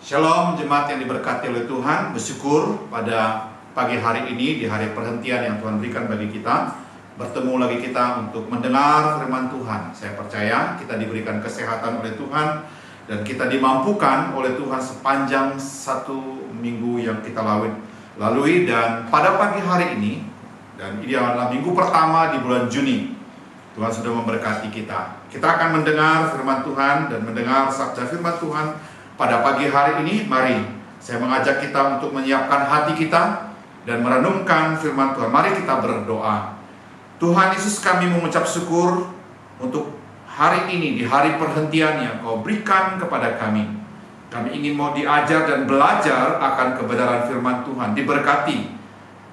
Shalom jemaat yang diberkati oleh Tuhan. Bersyukur pada pagi hari ini, di hari perhentian yang Tuhan berikan bagi kita, bertemu lagi kita untuk mendengar firman Tuhan. Saya percaya kita diberikan kesehatan oleh Tuhan dan kita dimampukan oleh Tuhan sepanjang satu minggu yang kita lalui. Dan pada pagi hari ini, dan ini adalah minggu pertama di bulan Juni, Tuhan sudah memberkati kita. Kita akan mendengar firman Tuhan dan mendengar sabda firman Tuhan pada pagi hari ini. Mari saya mengajak kita untuk menyiapkan hati kita dan merenungkan firman Tuhan. Mari kita berdoa. Tuhan Yesus, kami mengucap syukur untuk hari ini, di hari perhentian yang Kau berikan kepada kami. Kami ingin mau diajar dan belajar akan kebenaran firman Tuhan. Diberkati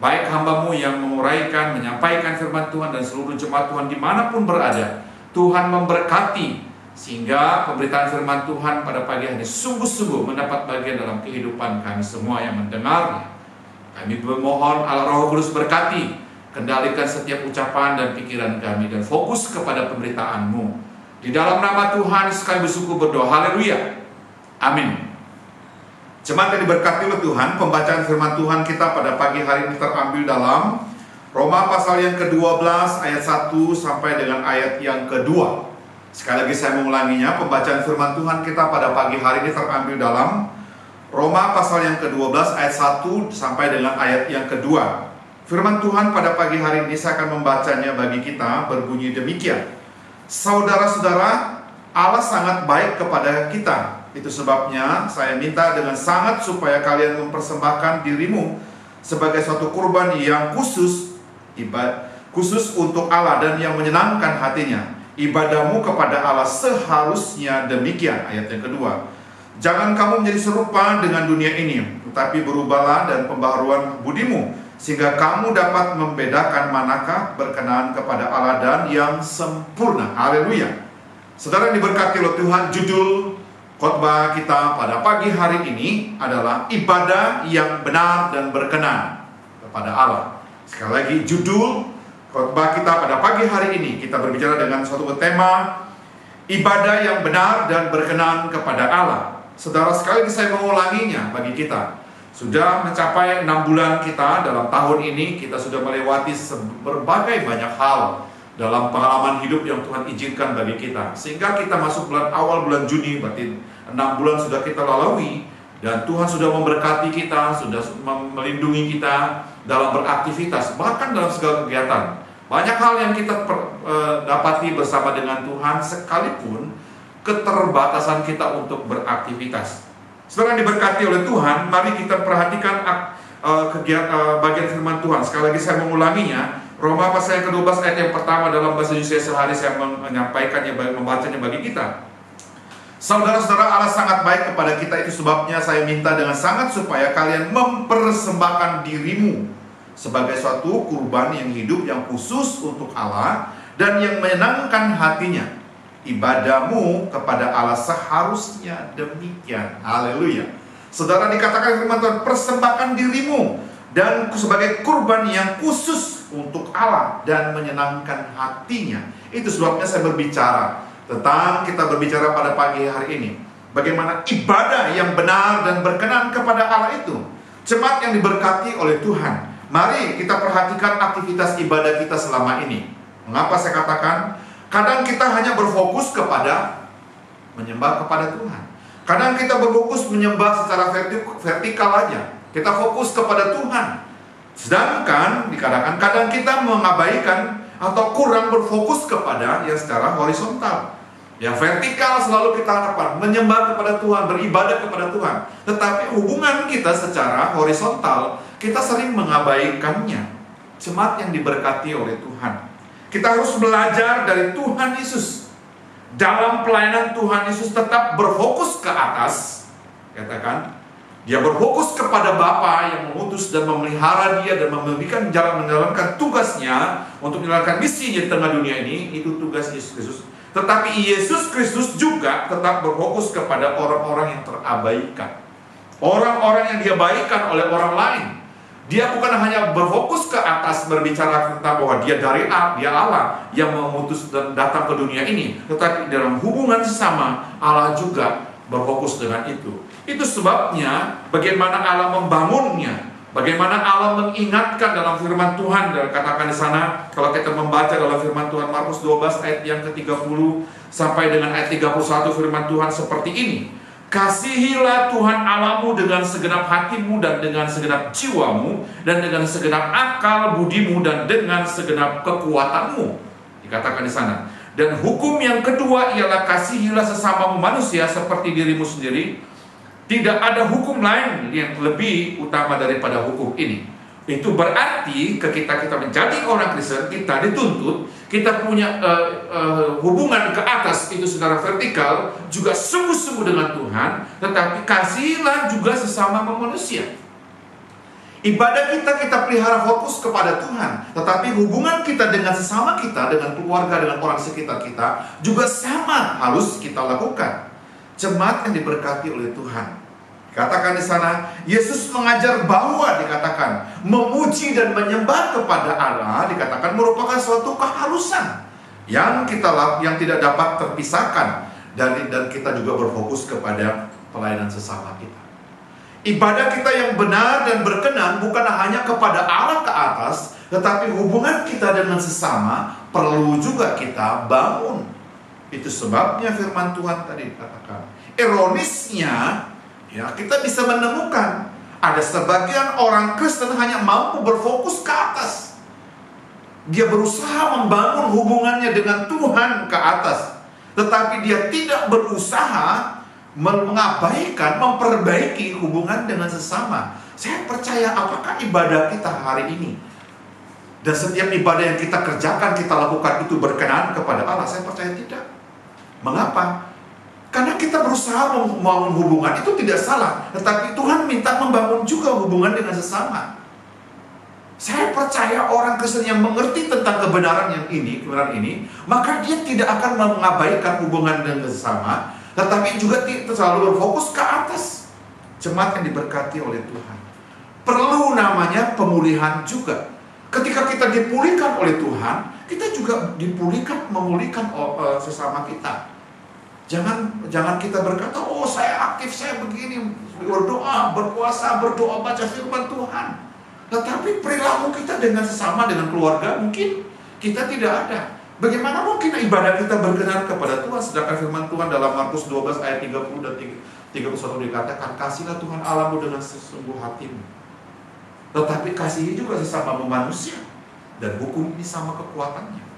baik hamba-Mu yang menguraikan, menyampaikan firman Tuhan, dan seluruh jemaat Tuhan dimanapun berada. Tuhan memberkati sehingga pemberitaan firman Tuhan pada pagi hari sungguh-sungguh mendapat bagian dalam kehidupan kami semua yang mendengarnya. Kami memohon Allah Roh Kudus berkati, kendalikan setiap ucapan dan pikiran kami, dan fokus kepada pemberitaan-Mu. Di dalam nama Tuhan kami bersyukur berdoa. Haleluya. Amin. Jemaat yang diberkati oleh Tuhan, pembacaan firman Tuhan kita pada pagi hari ini terambil dalam Roma pasal yang ke-12 ayat 1 sampai dengan ayat yang kedua. Sekali lagi saya mengulanginya, pembacaan firman Tuhan kita pada pagi hari ini terambil dalam Roma pasal yang ke-12 ayat 1 sampai dengan ayat yang kedua. Firman Tuhan pada pagi hari ini saya akan membacanya bagi kita, berbunyi demikian. Saudara-saudara, Allah sangat baik kepada kita. Itu sebabnya saya minta dengan sangat supaya kalian mempersembahkan dirimu sebagai suatu kurban yang khusus untuk Allah dan yang menyenangkan hatinya. Ibadahmu kepada Allah seharusnya demikian. Ayat yang kedua, jangan kamu menjadi serupa dengan dunia ini, tetapi berubahlah dan pembaharuan budimu, sehingga kamu dapat membedakan manakah berkenan kepada Allah dan yang sempurna. Haleluya. Saudara yang diberkati oleh Tuhan, judul khotbah kita pada pagi hari ini adalah ibadah yang benar dan berkenan kepada Allah. Sekali lagi, judul khotbah kita pada pagi hari ini, kita berbicara dengan suatu tema ibadah yang benar dan berkenan kepada Allah. Saudara, sekali lagi saya mengulanginya bagi kita. Sudah mencapai 6 bulan kita dalam tahun ini, kita sudah melewati berbagai banyak hal dalam pengalaman hidup yang Tuhan izinkan bagi kita. Sehingga kita masuk awal bulan Juni, berarti 6 bulan sudah kita lalui, dan Tuhan sudah memberkati kita, sudah melindungi kita dalam beraktivitas, bahkan dalam segala kegiatan. Banyak hal yang kita dapati bersama dengan Tuhan, sekalipun keterbatasan kita untuk beraktivitas. Saudara yang diberkati oleh Tuhan, mari kita perhatikan bagian firman Tuhan. Sekali lagi saya mengulanginya, Roma pasal yang ke-12 ayat yang pertama dalam bahasa Indonesia sehari saya menyampaikannya, membacanya bagi kita. Saudara-saudara, Allah sangat baik kepada kita, itu sebabnya saya minta dengan sangat supaya kalian mempersembahkan dirimu sebagai suatu kurban yang hidup, yang khusus untuk Allah dan yang menyenangkan hatinya. Ibadahmu kepada Allah seharusnya demikian. Haleluya. Saudara, dikatakan firman Tuhan, persembahkan dirimu dan sebagai kurban yang khusus untuk Allah dan menyenangkan hatinya. Itu sebabnya saya berbicara tentang, kita berbicara pada pagi hari ini, bagaimana ibadah yang benar dan berkenan kepada Allah itu. Jemaat yang diberkati oleh Tuhan, mari kita perhatikan aktivitas ibadah kita selama ini. Mengapa saya katakan, kadang kita hanya berfokus kepada menyembah kepada Tuhan. Kadang kita berfokus menyembah secara vertikal aja. Kita fokus kepada Tuhan. Sedangkan dikatakan kadang kita mengabaikan atau kurang berfokus kepada yang secara horizontal. Yang vertikal selalu kita harapkan menyembah kepada Tuhan, beribadah kepada Tuhan. Tetapi hubungan kita secara horizontal, kita sering mengabaikannya. Jemaat yang diberkati oleh Tuhan, kita harus belajar dari Tuhan Yesus. Dalam pelayanan Tuhan Yesus tetap berfokus ke atas. Katakan, dia berfokus kepada Bapa yang mengutus dan memelihara dia dan memberikan jalan menjalankan tugasnya untuk menjalankan misinya di tengah dunia ini. Itu tugas Yesus Kristus. Tetapi Yesus Kristus juga tetap berfokus kepada orang-orang yang terabaikan, orang-orang yang diabaikan oleh orang lain. Dia bukan hanya berfokus ke atas berbicara tentang bahwa dia dari Allah, dia Allah yang mengutus dan datang ke dunia ini, tetapi dalam hubungan sesama Allah juga berfokus dengan itu. Itu sebabnya bagaimana Allah membangunnya, bagaimana Allah mengingatkan dalam firman Tuhan. Dan katakan di sana, kalau kita membaca dalam firman Tuhan Markus 12 ayat yang ke-30 sampai dengan ayat 31, firman Tuhan seperti ini. Kasihilah Tuhan Allahmu dengan segenap hatimu dan dengan segenap jiwamu dan dengan segenap akal budimu dan dengan segenap kekuatanmu. Dikatakan di sana. Dan hukum yang kedua ialah kasihilah sesamamu manusia seperti dirimu sendiri. Tidak ada hukum lain yang lebih utama daripada hukum ini. Itu berarti ketika kita menjadi orang Kristen, kita dituntut, kita punya hubungan ke atas itu secara vertikal, juga sungguh-sungguh dengan Tuhan, tetapi kasihilah juga sesama manusia. Ibadah kita pelihara fokus kepada Tuhan, tetapi hubungan kita dengan sesama kita, dengan keluarga, dengan orang sekitar kita, juga sama harus kita lakukan. Jemaat yang diberkati oleh Tuhan, katakan di sana, Yesus mengajar bahwa dikatakan memuji dan menyembah kepada Allah dikatakan merupakan suatu keharusan yang tidak dapat terpisahkan dan kita juga berfokus kepada pelayanan sesama kita. Ibadah kita yang benar dan berkenan bukan hanya kepada Allah ke atas, tetapi hubungan kita dengan sesama perlu juga kita bangun. Itu sebabnya firman Tuhan tadi dikatakan. Ironisnya, ya, kita bisa menemukan ada sebagian orang Kristen hanya mampu berfokus ke atas. Dia berusaha membangun hubungannya dengan Tuhan ke atas, tetapi dia tidak berusaha mengabaikan, memperbaiki hubungan dengan sesama. Saya percaya apakah ibadah kita hari ini dan setiap ibadah yang kita kerjakan, kita lakukan itu berkenan kepada Allah? Saya percaya tidak. Mengapa? Karena kita berusaha membangun hubungan, itu tidak salah. Tetapi Tuhan minta membangun juga hubungan dengan sesama. Saya percaya orang Kristen yang mengerti tentang kebenaran ini, maka dia tidak akan mengabaikan hubungan dengan sesama, tetapi juga selalu berfokus ke atas. Jemaat yang diberkati oleh Tuhan, perlu namanya pemulihan juga. Ketika kita dipulihkan oleh Tuhan, kita juga memulihkan sesama kita. Jangan kita berkata, oh saya aktif, saya begini, berdoa, berpuasa, berdoa, baca firman Tuhan. Tetapi perilaku kita dengan sesama, dengan keluarga, mungkin kita tidak ada. Bagaimana mungkin ibadah kita berkenan kepada Tuhan, sedangkan firman Tuhan dalam Markus 12 ayat 30 dan 31 dikatakan, kasihlah Tuhan Allahmu dengan sesungguh hatimu, tetapi kasihi juga sesama manusia, dan hukum ini sama kekuatannya.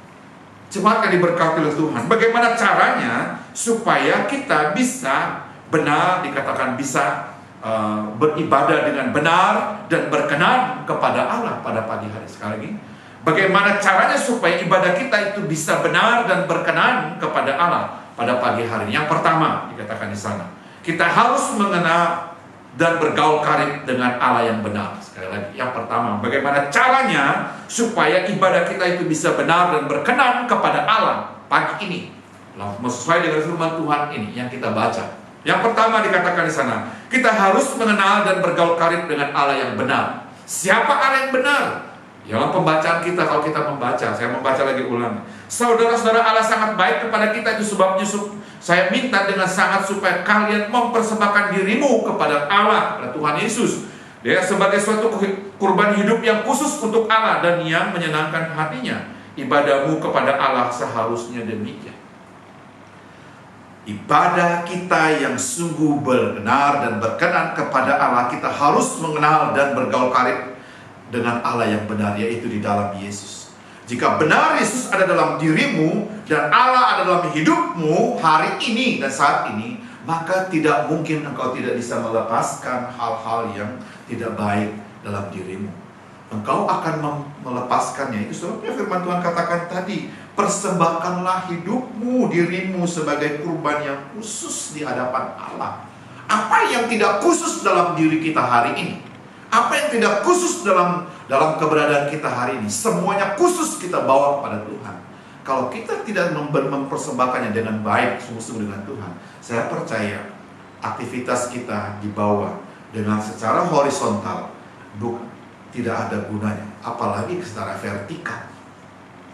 Jemaat yang diberkati oleh Tuhan, bagaimana caranya supaya kita bisa benar, dikatakan bisa beribadah dengan benar dan berkenan kepada Allah pada pagi hari. Sekali lagi, bagaimana caranya supaya ibadah kita itu bisa benar dan berkenan kepada Allah pada pagi hari? Yang pertama dikatakan di sana, kita harus mengenal dan bergaul karib dengan Allah yang benar. Sekali lagi, yang pertama, bagaimana caranya supaya ibadah kita itu bisa benar dan berkenan kepada Allah pagi ini, sesuai dengan firman Tuhan ini yang kita baca. Yang pertama dikatakan di sana, kita harus mengenal dan bergaul karib dengan Allah yang benar. Siapa Allah yang benar? Dalam pembacaan kita, kalau kita membaca, saya membaca lagi ulang. Saudara-saudara, Allah sangat baik kepada kita, itu sebabnya saya minta dengan sangat supaya kalian mempersembahkan dirimu kepada Allah, kepada Tuhan Yesus, dia sebagai suatu kurban hidup yang khusus untuk Allah dan yang menyenangkan hatinya. Ibadahmu kepada Allah seharusnya demikian. Ibadah kita yang sungguh benar dan berkenan kepada Allah, kita harus mengenal dan bergaul karib dengan Allah yang benar, yaitu di dalam Yesus. Jika benar Yesus ada dalam dirimu dan Allah ada dalam hidupmu hari ini dan saat ini, maka tidak mungkin engkau tidak bisa melepaskan hal-hal yang tidak baik dalam dirimu. Engkau akan melepaskannya. Itu sebabnya firman Tuhan katakan tadi, persembahkanlah hidupmu, dirimu sebagai kurban yang khusus di hadapan Allah. Apa yang tidak khusus dalam diri kita hari ini? Apa yang tidak khusus dalam keberadaan kita hari ini? Semuanya khusus kita bawa kepada Tuhan. Kalau kita tidak mempersembahkannya dengan baik, sungguh-sungguh dengan Tuhan, saya percaya aktivitas kita dibawa dengan secara horizontal, tidak ada gunanya, apalagi secara vertikal.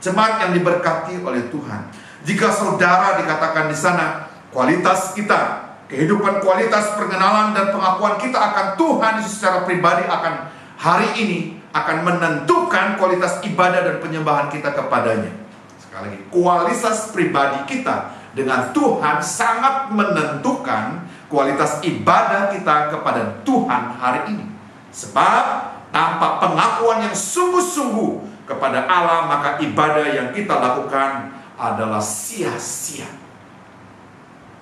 Jemaat yang diberkati oleh Tuhan, jika saudara dikatakan di sana kualitas kita Kehidupan kualitas pengenalan dan pengakuan kita akan Tuhan Yesus secara pribadi akan hari ini akan menentukan kualitas ibadah dan penyembahan kita kepadanya. Sekali lagi, kualitas pribadi kita dengan Tuhan sangat menentukan kualitas ibadah kita kepada Tuhan hari ini. Sebab tanpa pengakuan yang sungguh-sungguh kepada Allah, maka ibadah yang kita lakukan adalah sia-sia.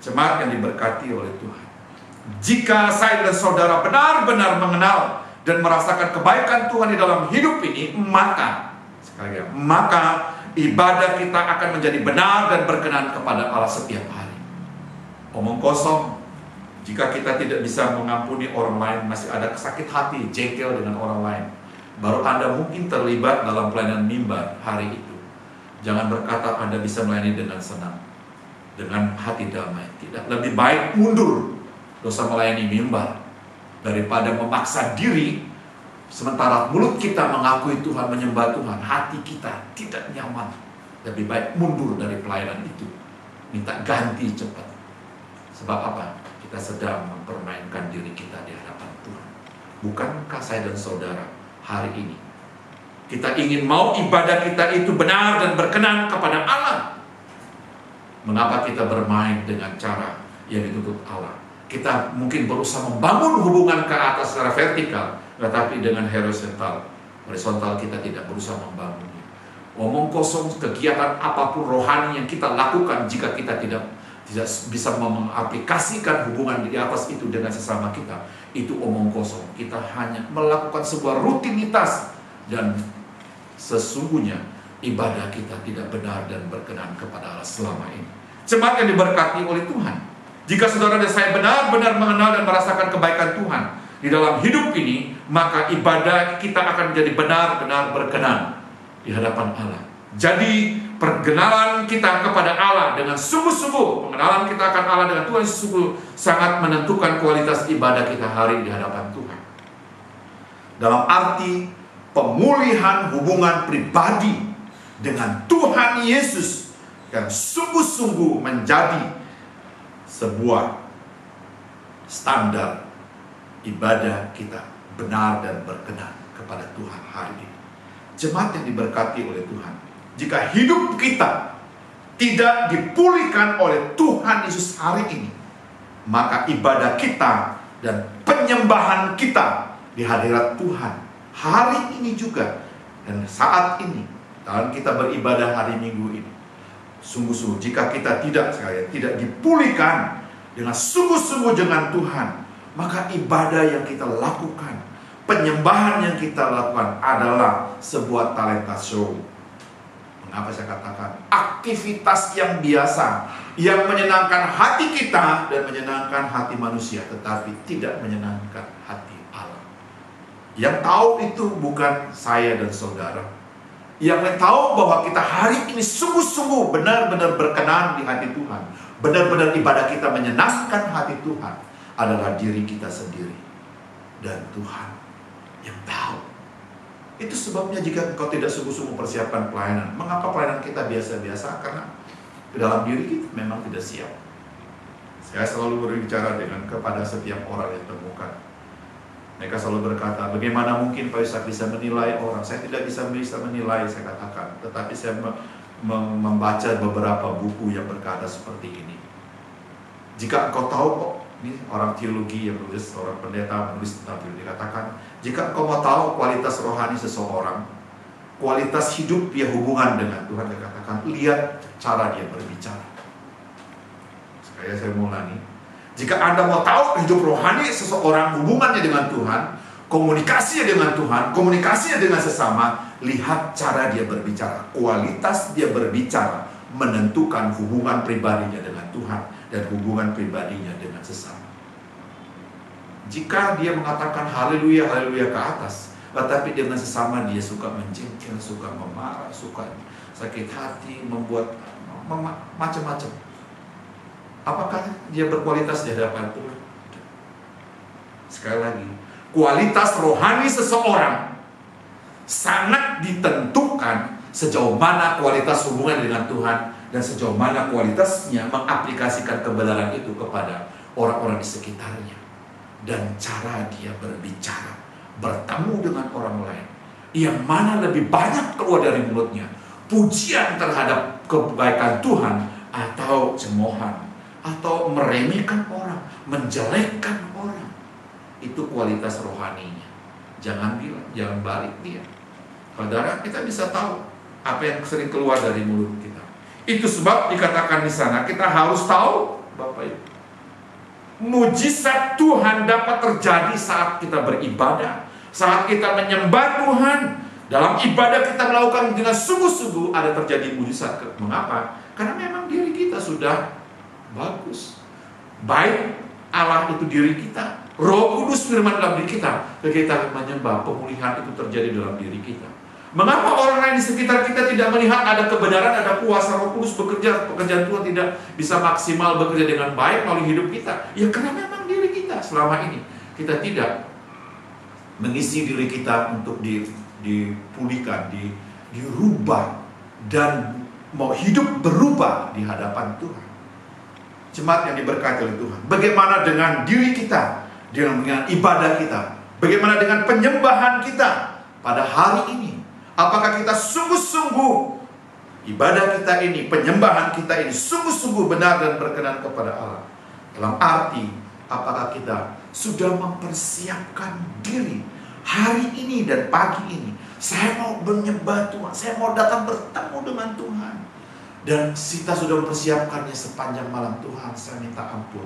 Jemaat yang diberkati oleh Tuhan, jika saya dan saudara benar-benar mengenal dan merasakan kebaikan Tuhan di dalam hidup ini, maka sekali lagi, maka ibadah kita akan menjadi benar dan berkenan kepada Allah setiap hari. Omong kosong, jika kita tidak bisa mengampuni orang lain, masih ada sakit hati, jengkel dengan orang lain, baru Anda mungkin terlibat dalam pelayanan mimbar hari itu. Jangan berkata Anda bisa melayani dengan senang, dengan hati damai. Tidak, lebih baik mundur dosa melayani mimbar daripada memaksa diri sementara mulut kita mengakui Tuhan, menyembah Tuhan, hati kita tidak nyaman. Lebih baik mundur dari pelayanan itu, minta ganti cepat. Sebab apa? Kita sedang mempermainkan diri kita di hadapan Tuhan. Bukankah saya dan saudara hari ini kita ingin mau ibadah kita itu benar dan berkenan kepada Allah? Mengapa kita bermain dengan cara yang dituntut Allah? Kita mungkin berusaha membangun hubungan ke atas secara vertikal, tetapi dengan horizontal kita tidak berusaha membangunnya. Omong kosong, kegiatan apapun rohani yang kita lakukan, jika kita tidak bisa mengaplikasikan hubungan di atas itu dengan sesama kita, itu omong kosong. Kita hanya melakukan sebuah rutinitas, dan sesungguhnya ibadah kita tidak benar dan berkenan kepada Allah selama ini. Jemaat yang diberkati oleh Tuhan, jika saudara dan saya benar-benar mengenal dan merasakan kebaikan Tuhan di dalam hidup ini, maka ibadah kita akan menjadi benar-benar berkenan di hadapan Allah. Jadi perkenalan kita kepada Allah dengan sungguh-sungguh, pengenalan kita akan Allah dengan Tuhan sungguh sangat menentukan kualitas ibadah kita hari di hadapan Tuhan. Dalam arti pemulihan hubungan pribadi dengan Tuhan Yesus yang sungguh-sungguh menjadi sebuah standar ibadah kita benar dan berkenan kepada Tuhan hari ini. Jemaat yang diberkati oleh Tuhan, jika hidup kita tidak dipulihkan oleh Tuhan Yesus hari ini, maka ibadah kita dan penyembahan kita di hadirat Tuhan hari ini juga dan saat ini dalam kita beribadah hari Minggu ini, sungguh-sungguh jika kita tidak dipulihkan dengan sungguh-sungguh dengan Tuhan, maka ibadah yang kita lakukan, penyembahan yang kita lakukan adalah sebuah talenta show. Mengapa saya katakan aktivitas yang biasa, yang menyenangkan hati kita dan menyenangkan hati manusia, tetapi tidak menyenangkan hati Allah. Yang tahu itu bukan saya dan saudara. Yang tahu bahwa kita hari ini sungguh-sungguh benar-benar berkenan di hati Tuhan, benar-benar ibadah kita menyenangkan hati Tuhan, adalah diri kita sendiri dan Tuhan yang tahu. Itu sebabnya jika engkau tidak sungguh-sungguh persiapkan pelayanan, mengapa pelayanan kita biasa-biasa? Karena di dalam diri kita memang tidak siap. Saya selalu berbicara kepada setiap orang yang temukan. Mereka selalu berkata, bagaimana mungkin Pak Ishak bisa menilai orang? Saya tidak bisa menilai, saya katakan. Tetapi saya membaca beberapa buku yang berkata seperti ini. Jika engkau tahu kok, ini orang teologi yang menulis, orang pendeta menulis tentang teologi, dikatakan, jika engkau mau tahu kualitas rohani seseorang, kualitas hidup dia hubungan dengan Tuhan, dikatakan, lihat cara dia berbicara. Sekali saya mau ulangi. Jika Anda mau tahu hidup rohani seseorang, hubungannya dengan Tuhan, komunikasinya dengan Tuhan, komunikasinya dengan sesama, lihat cara dia berbicara. Kualitas dia berbicara menentukan hubungan pribadinya dengan Tuhan dan hubungan pribadinya dengan sesama. Jika dia mengatakan haleluya, haleluya ke atas, tetapi dengan sesama dia suka menjengkel, suka memarah, suka sakit hati, membuat macam-macam, apakah dia berkualitas di hadapan Tuhan? Sekali lagi, kualitas rohani seseorang sangat ditentukan sejauh mana kualitas hubungan dengan Tuhan dan sejauh mana kualitasnya mengaplikasikan kebenaran itu kepada orang-orang di sekitarnya, dan cara dia berbicara, bertemu dengan orang lain, yang mana lebih banyak keluar dari mulutnya, pujian terhadap kebaikan Tuhan atau cemoohan, atau meremehkan orang, menjelekkan orang. Itu kualitas rohaninya. Jangan bilang, jangan balik dia. Saudara, kita bisa tahu apa yang sering keluar dari mulut kita. Itu sebab dikatakan di sana, kita harus tahu, Bapak Ibu, mujizat Tuhan dapat terjadi saat kita beribadah, saat kita menyembah Tuhan. Dalam ibadah kita melakukan dengan sungguh-sungguh, ada terjadi mujizat. Mengapa? Karena memang diri kita sudah bagus. Baik Allah itu diri kita, Roh Kudus firman dalam diri kita. Kita menyembah, pemulihan itu terjadi dalam diri kita. Mengapa orang lain di sekitar kita tidak melihat ada kebenaran, ada kuasa Roh Kudus bekerja, pekerjaan Tuhan tidak bisa maksimal bekerja dengan baik melalui hidup kita? Ya karena memang diri kita selama ini kita tidak mengisi diri kita untuk dipulihkan, dirubah, dan mau hidup berubah di hadapan Tuhan. Jemaat yang diberkati oleh Tuhan, bagaimana dengan diri kita, dengan ibadah kita, bagaimana dengan penyembahan kita pada hari ini? Apakah kita sungguh-sungguh ibadah kita ini, penyembahan kita ini sungguh-sungguh benar dan berkenan kepada Allah? Dalam arti, apakah kita sudah mempersiapkan diri hari ini dan pagi ini? Saya mau menyembah Tuhan, saya mau datang bertemu dengan Tuhan. Dan kita sudah mempersiapkannya sepanjang malam. Tuhan, saya minta ampun,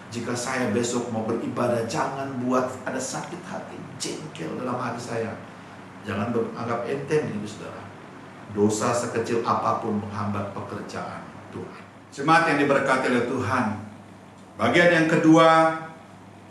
jika saya besok mau beribadah, jangan buat ada sakit hati, jengkel dalam hati saya. Jangan anggap enteng ini, saudara. Dosa sekecil apapun menghambat pekerjaan Tuhan. Jemaat yang diberkati oleh Tuhan, bagian yang kedua,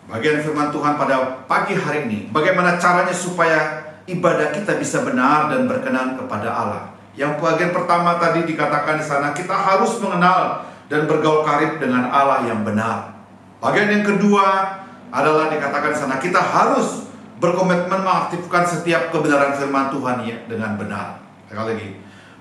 bagian firman Tuhan pada pagi hari ini, bagaimana caranya supaya ibadah kita bisa benar dan berkenan kepada Allah. Yang bagian pertama tadi dikatakan di sana, kita harus mengenal dan bergaul karib dengan Allah yang benar. Bagian yang kedua adalah dikatakan di sana, kita harus berkomitmen mengaktifkan setiap kebenaran firman Tuhan ya dengan benar. Sekali lagi,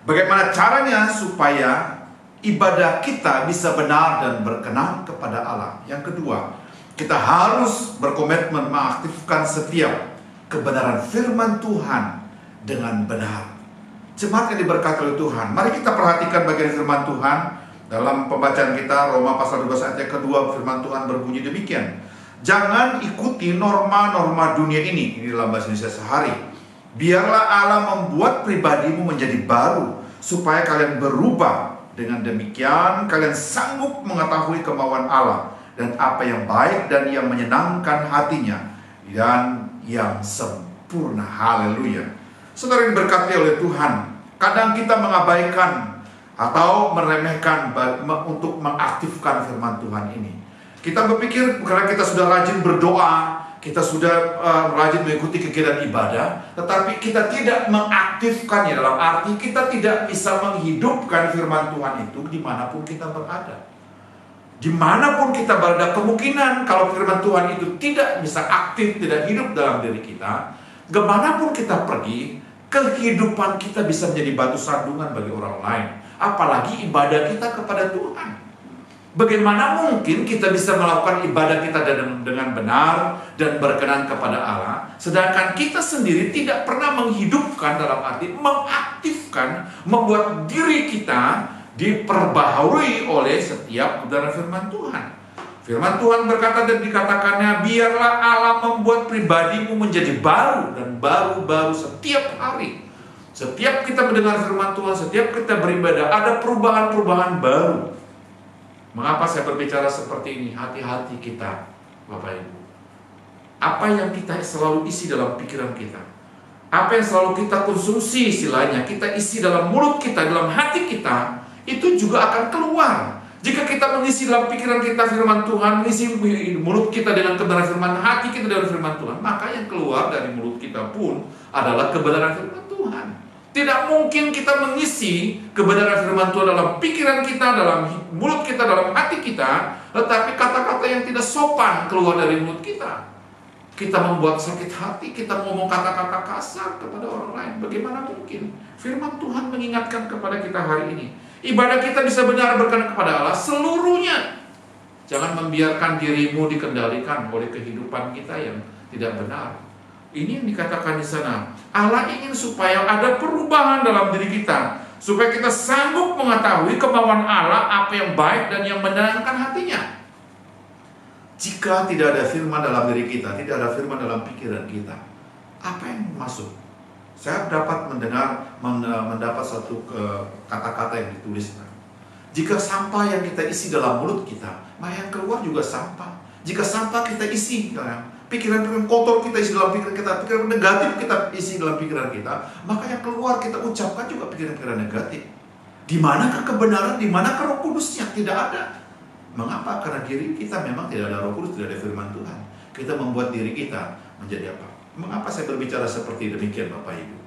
bagaimana caranya supaya ibadah kita bisa benar dan berkenan kepada Allah? Yang kedua, kita harus berkomitmen mengaktifkan setiap kebenaran firman Tuhan dengan benar. Jemaat yang diberkati oleh Tuhan, mari kita perhatikan bagian firman Tuhan dalam pembacaan kita Roma pasal 12 ayat yang kedua. Firman Tuhan berbunyi demikian, jangan ikuti norma-norma dunia ini dalam bahasa Indonesia sehari. Biarlah Allah membuat pribadimu menjadi baru, supaya kalian berubah. Dengan demikian kalian sanggup mengetahui kemauan Allah, dan apa yang baik dan yang menyenangkan hatinya, dan yang sempurna. Haleluya. Saudara yang diberkati oleh Tuhan, kadang kita mengabaikan atau meremehkan untuk mengaktifkan firman Tuhan ini. Kita berpikir karena kita sudah rajin berdoa, kita sudah rajin mengikuti kegiatan ibadah, tetapi kita tidak mengaktifkannya, dalam arti kita tidak bisa menghidupkan firman Tuhan itu dimanapun kita berada. Dimanapun kita berada, kemungkinan kalau firman Tuhan itu tidak bisa aktif, tidak hidup dalam diri kita, kemanapun kita pergi, kehidupan kita bisa menjadi batu sandungan bagi orang lain. Apalagi ibadah kita kepada Tuhan. Bagaimana mungkin kita bisa melakukan ibadah kita dengan benar dan berkenan kepada Allah, sedangkan kita sendiri tidak pernah menghidupkan, dalam arti mengaktifkan, membuat diri kita diperbaharui oleh setiap kebenaran firman Tuhan. Firman Tuhan berkata dan dikatakannya, biarlah Allah membuat pribadimu menjadi baru dan baru-baru setiap hari. Setiap kita mendengar firman Tuhan, setiap kita beribadah, ada perubahan-perubahan baru. Mengapa saya berbicara seperti ini? Hati-hati kita, Bapak Ibu. Apa yang kita selalu isi dalam pikiran kita, apa yang selalu kita konsumsi istilahnya, kita isi dalam mulut kita, dalam hati kita, itu juga akan keluar. Jika kita mengisi dalam pikiran kita firman Tuhan, mengisi mulut kita dengan kebenaran firman, hati kita dengan firman Tuhan, maka yang keluar dari mulut kita pun adalah kebenaran firman Tuhan. Tidak mungkin kita mengisi kebenaran firman Tuhan dalam pikiran kita, dalam mulut kita, dalam hati kita, tetapi kata-kata yang tidak sopan keluar dari mulut kita. Kita membuat sakit hati, kita ngomong kata-kata kasar kepada orang lain. Bagaimana mungkin? Firman Tuhan mengingatkan kepada kita hari ini, ibadah kita bisa benar berkenan kepada Allah seluruhnya. Jangan membiarkan dirimu dikendalikan oleh kehidupan kita yang tidak benar. Ini yang dikatakan di sana. Allah ingin supaya ada perubahan dalam diri kita, supaya kita sanggup mengetahui kemauan Allah, apa yang baik dan yang menyenangkan hatinya. Jika tidak ada firman dalam diri kita, tidak ada firman dalam pikiran kita, apa yang masuk? Saya dapat mendapat satu kata-kata yang ditulis. Jika sampah yang kita isi dalam mulut kita, maka yang keluar juga sampah. Jika sampah kita isi, pikiran-pikiran kotor kita isi dalam pikiran kita, pikiran negatif kita isi dalam pikiran kita, maka yang keluar kita ucapkan juga pikiran-pikiran negatif. Di manakah kebenaran? Di manakah Roh Kudusnya? Tidak ada. Mengapa? Karena diri kita memang tidak ada Roh Kudus, tidak ada firman Tuhan. Kita membuat diri kita menjadi apa? Mengapa saya berbicara seperti demikian, Bapak Ibu?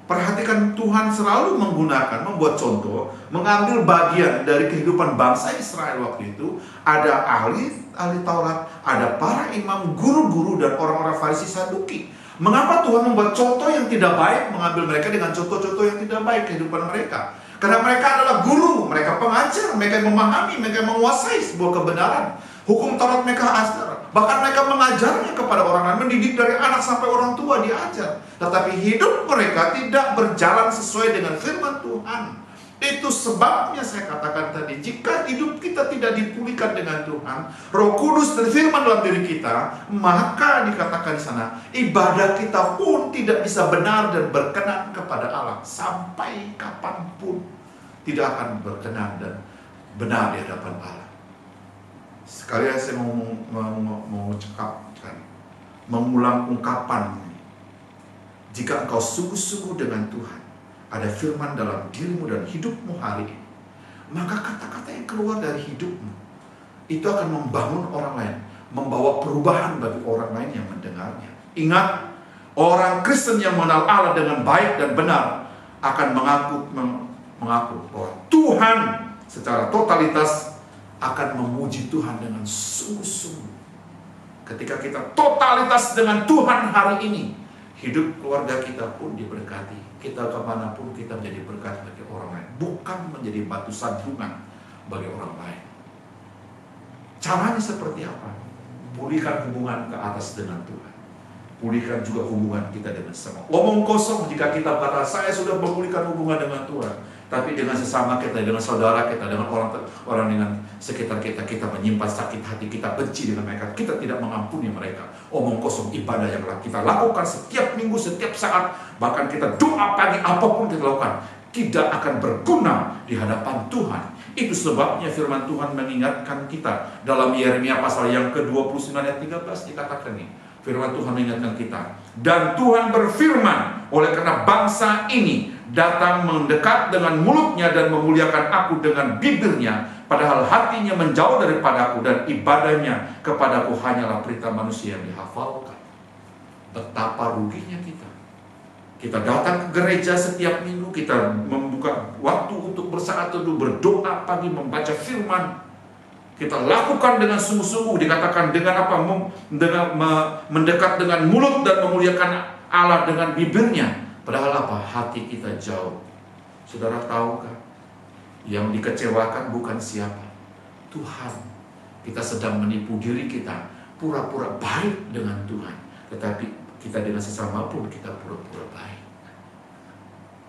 Perhatikan, Tuhan selalu membuat contoh, mengambil bagian dari kehidupan bangsa Israel waktu itu. Ada ahli Taurat, ada para imam, guru-guru, dan orang-orang Farisi Saduki. Mengapa Tuhan membuat contoh yang tidak baik, mengambil mereka dengan contoh-contoh yang tidak baik kehidupan mereka? Karena mereka adalah guru, mereka pengajar, mereka yang memahami, mereka yang menguasai sebuah kebenaran. Hukum Taurat mereka ajar. Bahkan mereka mengajarnya kepada orang lain, mendidik dari anak sampai orang tua diajar. Tetapi hidup mereka tidak berjalan sesuai dengan firman Tuhan. Itu sebabnya saya katakan tadi, jika hidup kita tidak dipulihkan dengan Tuhan, Roh Kudus dan firman dalam diri kita, maka dikatakan di sana, ibadah kita pun tidak bisa benar dan berkenan kepada Allah. Sampai kapanpun tidak akan berkenan dan benar di hadapan Allah. Sekalian saya mau cakapkan, mengulang ungkapan ini. Jika engkau sungguh-sungguh dengan Tuhan, ada firman dalam dirimu dan hidupmu hari ini, maka kata-kata yang keluar dari hidupmu itu akan membangun orang lain, membawa perubahan bagi orang lain yang mendengarnya. Ingat, orang Kristen yang mengenal Allah dengan baik dan benar akan mengaku bahwa Tuhan secara totalitas akan memuji Tuhan dengan sungguh-sungguh. Ketika kita totalitas dengan Tuhan hari ini, hidup keluarga kita pun diberkati. Kita kemanapun kita menjadi berkat bagi orang lain, bukan menjadi batu sandungan bagi orang lain. Caranya seperti apa? Pulihkan hubungan ke atas dengan Tuhan. Pulihkan juga hubungan kita dengan sesama. Omong kosong jika kita berkata, saya sudah memulihkan hubungan dengan Tuhan, tapi dengan sesama kita, dengan saudara kita, dengan orang dengan sekitar kita, kita menyimpan sakit hati, kita benci dengan mereka, kita tidak mengampuni mereka. Omong kosong. Ibadah yang kita lakukan setiap minggu, setiap saat, bahkan kita doa pagi, apapun kita lakukan, tidak akan berguna di hadapan Tuhan. Itu sebabnya firman Tuhan mengingatkan kita dalam Yeremia pasal yang ke-29 ayat 13 dikatakan nih. Firman Tuhan mengingatkan kita. Dan Tuhan berfirman, oleh karena bangsa ini datang mendekat dengan mulutnya dan memuliakan aku dengan bibirnya, padahal hatinya menjauh daripadaku dan ibadahnya kepadaku hanyalah perintah manusia yang dihafalkan. Betapa ruginya kita. Kita datang ke gereja setiap minggu, kita membuka waktu untuk bersaat teduh, berdoa pagi, membaca firman. Kita lakukan dengan sungguh-sungguh, dikatakan dengan apa? Dengan mendekat dengan mulut dan memuliakan Allah dengan bibirnya. Padahal apa? Hati kita jauh. Saudara tahukah? Yang dikecewakan bukan siapa? Tuhan. Kita sedang menipu diri kita, pura-pura baik dengan Tuhan, tetapi kita dengan sesama pun kita pura-pura baik.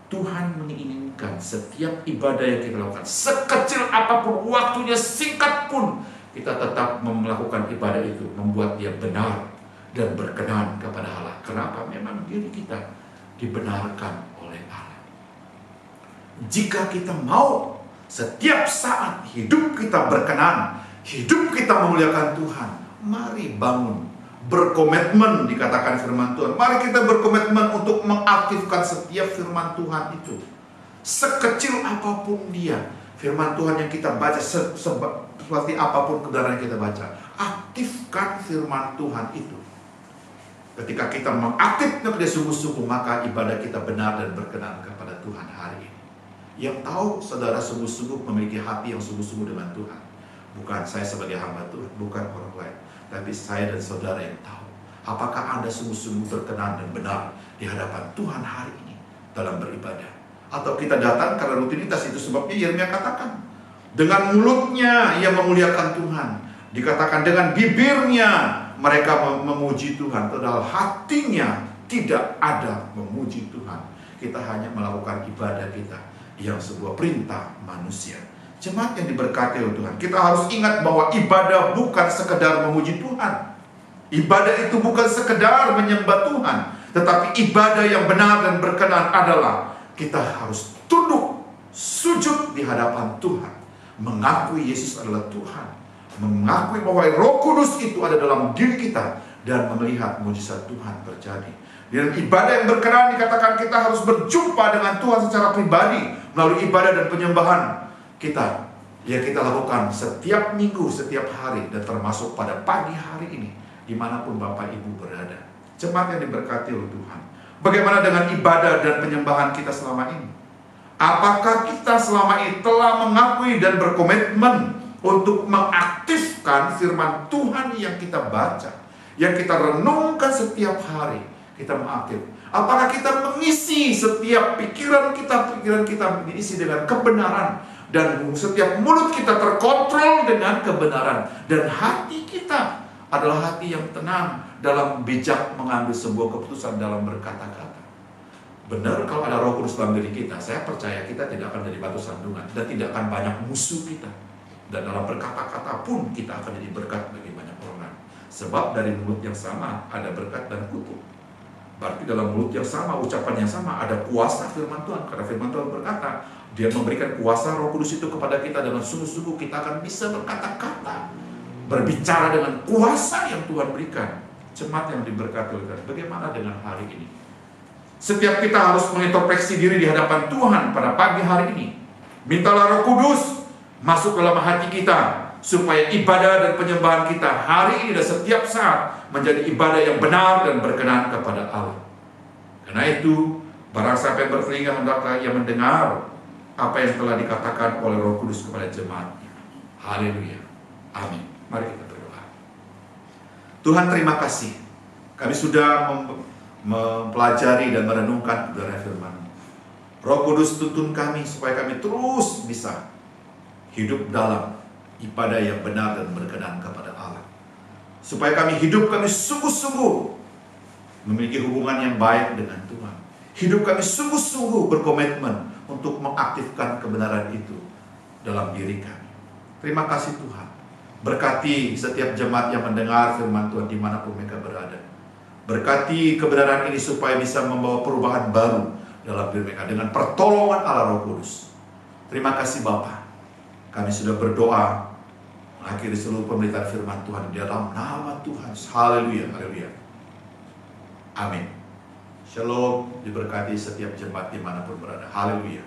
Tuhan menginginkan setiap ibadah yang kita lakukan, sekecil apapun waktunya, singkat pun, kita tetap melakukan ibadah itu, membuat dia benar dan berkenan kepada Allah. Kenapa? Memang diri kita dibenarkan oleh Allah. Jika kita mau setiap saat hidup kita berkenan, hidup kita memuliakan Tuhan, mari bangun, berkomitmen, dikatakan firman Tuhan. Mari kita berkomitmen untuk mengaktifkan setiap firman Tuhan itu. Sekecil apapun dia, firman Tuhan yang kita baca, seperti apapun kebenaran yang kita baca, aktifkan firman Tuhan itu. Ketika kita mengaktifkan dia sungguh-sungguh, maka ibadah kita benar dan berkenan kepada Tuhan hari ini. Yang tahu saudara sungguh-sungguh memiliki hati yang sungguh-sungguh dengan Tuhan. Bukan saya sebagai hamba Tuhan, bukan orang lain, tapi saya dan saudara yang tahu apakah Anda sungguh-sungguh berkenan dan benar di hadapan Tuhan hari ini dalam beribadah. Atau kita datang karena rutinitas. Itu sebabnya Yeremia katakan, dengan mulutnya ia memuliakan Tuhan, Dikatakan dengan bibirnya mereka memuji Tuhan, padahal hatinya tidak ada memuji Tuhan. Kita hanya melakukan ibadah kita yang sebuah perintah manusia. Jemaat yang diberkati oleh Tuhan, kita harus ingat bahwa ibadah bukan sekedar memuji Tuhan. Ibadah itu bukan sekedar menyembah Tuhan, tetapi ibadah yang benar dan berkenan adalah kita harus tunduk, sujud di hadapan Tuhan, mengakui Yesus adalah Tuhan, mengakui bahwa Roh Kudus itu ada dalam diri kita, dan melihat mujizat Tuhan terjadi. Dan ibadah yang berkenan dikatakan kita harus berjumpa dengan Tuhan secara pribadi melalui ibadah dan penyembahan kita yang kita lakukan setiap minggu, setiap hari, dan termasuk pada pagi hari ini dimanapun Bapak Ibu berada. Jemaat yang diberkati oleh Tuhan, bagaimana dengan ibadah dan penyembahan kita selama ini? Apakah kita selama ini telah mengakui dan berkomitmen untuk mengaktifkan firman Tuhan yang kita baca, yang kita renungkan setiap hari? Kita mengaktif. Apakah kita mengisi setiap pikiran kita diisi dengan kebenaran, dan setiap mulut kita terkontrol dengan kebenaran, dan hati kita adalah hati yang tenang dalam bijak mengambil sebuah keputusan dalam berkata-kata. Benar, kalau ada Roh Kudus dalam diri kita, saya percaya kita tidak akan jadi batu sandungan dan tidak akan banyak musuh kita. Dan dalam berkata-kata pun kita akan jadi berkat bagi banyak orang. Sebab dari mulut yang sama ada berkat dan kutuk. Berarti dalam mulut yang sama, ucapan yang sama, ada kuasa firman Tuhan. Karena firman Tuhan berkata, Dia memberikan kuasa Roh Kudus itu kepada kita, dengan sungguh-sungguh kita akan bisa berkata-kata, berbicara dengan kuasa yang Tuhan berikan. Jemaat yang diberkati oleh Tuhan, bagaimana dengan hari ini? Setiap kita harus mengintrospeksi diri di hadapan Tuhan pada pagi hari ini. Mintalah Roh Kudus masuk dalam hati kita, supaya ibadah dan penyembahan kita hari ini dan setiap saat menjadi ibadah yang benar dan berkenan kepada Allah. Karena itu, barang siapa yang bertelinga hendaklah ia mendengar apa yang telah dikatakan oleh Roh Kudus kepada jemaatnya. Haleluya. Amin. Mari kita berdoa. Tuhan, terima kasih. Kami sudah mempelajari dan merenungkan kebenaran firman. Roh Kudus tuntun kami supaya kami terus bisa hidup dalam ibadah yang benar dan berkenan kepada Allah. Supaya kami sungguh-sungguh memiliki hubungan yang baik dengan Tuhan. Hidup kami sungguh-sungguh berkomitmen untuk mengaktifkan kebenaran itu dalam diri kami. Terima kasih Tuhan. Berkati setiap jemaat yang mendengar firman Tuhan dimanapun mereka berada. Berkati kebenaran ini supaya bisa membawa perubahan baru dalam diri mereka dengan pertolongan Allah Roh Kudus. Terima kasih Bapa. Kami sudah berdoa mengakhiri seluruh pemberitaan firman Tuhan di dalam nama Tuhan. Haleluya, haleluya. Amin. Shalom, diberkati setiap jemaat dimanapun berada. Haleluya.